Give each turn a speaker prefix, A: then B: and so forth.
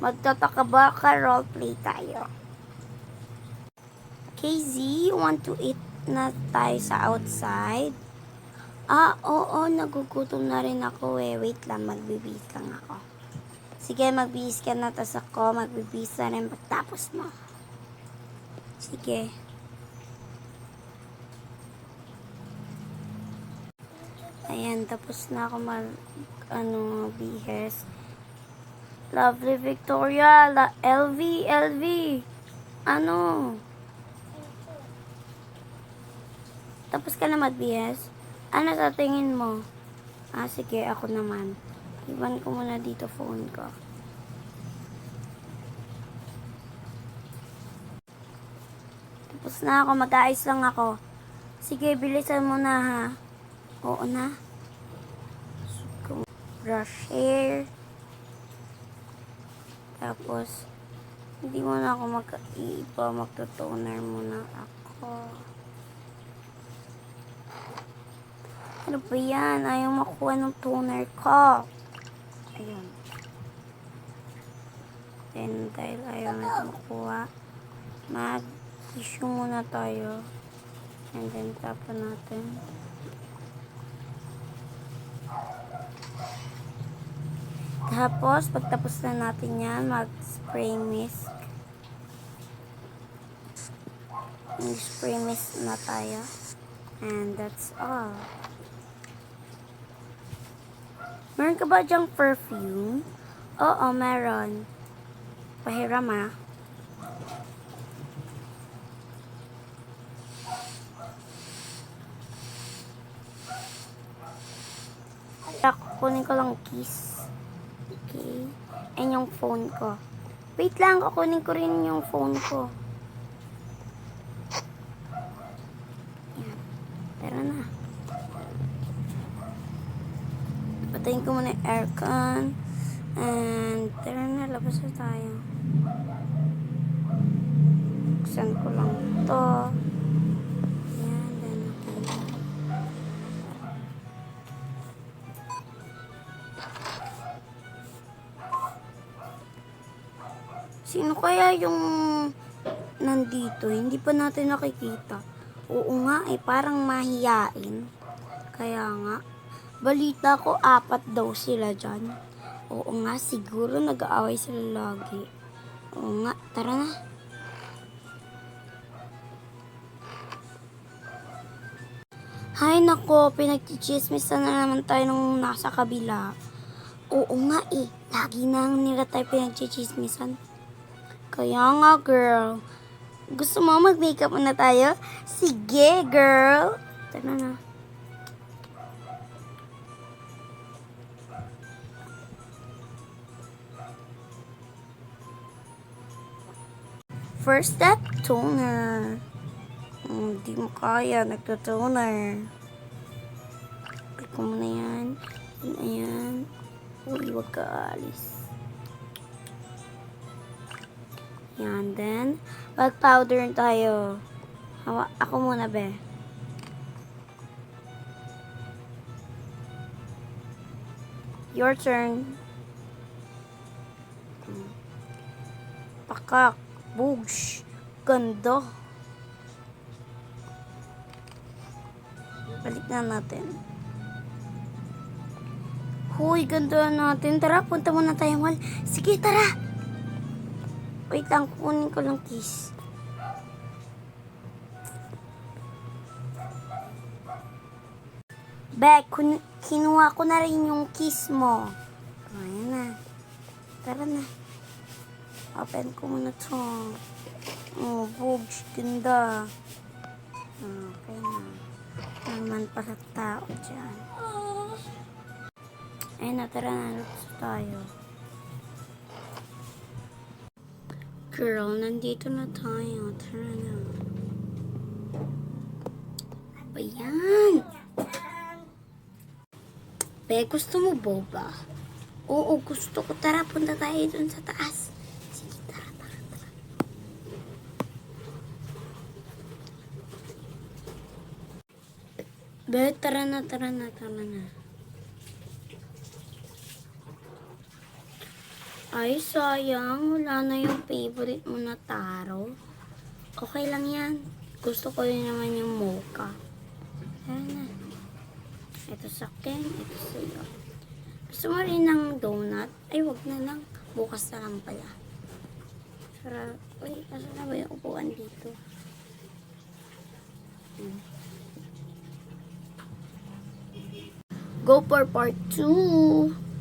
A: Magtatakabaka roleplay tayo. KZ, want to eat na tayo sa outside? Oo, nagugutom na rin ako eh. Wait lang, magbibis lang ako. Sige, magbibis ka na, tas ako magbibis na rin pagtapos mo. Sige. Ayan, tapos na ako bihis. Lovely Victoria, LV. Ano? Tapos ka na magbihis? Ano sa tingin mo? Sige, ako naman. Iwan ko muna dito phone ko. Tapos na ako, mag-aayos lang ako. Sige, bilisan mo na ha. Oo na. Brush hair. Tapos, hindi mo na ako mag-iiba. Magtutoner muna ako. Ano ba yan? Ayaw makuha ng toner ko. Ayun. Then, dahil ayaw na makuha, mag-tissue muna tayo. And then, tapan natin. Tapos, pagtapos na natin yan, mag-spray mist. Mag-spray mist na tayo. And that's all. Meron ka ba dyang perfume? Oo, meron. Pahiram ah. Kukunin ko lang kiss. Okay. And yung phone ko. Wait lang, kukunin ko rin yung phone ko. Yan. Tara na. Patayin ko muna yung aircon. And tara na, labas na tayo. Buksan ko lang to. Yan, then okay. Sino kaya yung nandito? Hindi pa natin nakikita. Oo nga, parang mahiyain. Kaya nga, balita ko 4 daw sila dyan. Oo nga, siguro nag-aaway sila lagi. Oo nga, tara na. Hay nako, pinagchichismisan na naman tayo nung nasa kabila. Oo nga lagi na nila tayo pinagchichismisan. Kaya nga, girl. Gusto mo mag-makeup na tayo? Sige, girl. Tara na. First step, toner. Hindi mo kaya, nagto-toner. Click mo na yan. Ayan. Uy, wag ka alis. Yan, then, mag-powder tayo. Ako muna, be. Your turn. Pakak. Boosh. Ganda. Balik na natin. Huy, ganda natin. Tara, punta muna tayo mall. Sige, tara. Wait lang, kunin ko lang kiss. Bek, kinuha ko na rin yung kiss mo. Ayan na. Tara na. Open ko muna to. Oh, boobs, ganda. Okay na. Naman para tao dyan. Ayun na, tara na. Lupos tayo. Girl, nandito na tayo. Tara na. Ba yan? Be, gusto mo boba? Oo, gusto ko. Tara, punta tayo dun sa taas. Sige, tara. Be, tara na. Ay, sayang. Wala na yung favorite mo na taro. Okay lang yan. Gusto ko rin naman yung mocha. Ayan na. Ito sa akin, ito sa'yo. Gusto mo rin ng donut? Ay, wag na lang. Bukas na lang pala. Sarap. Uy, nasa na ba yung upuan dito? Go for part 2.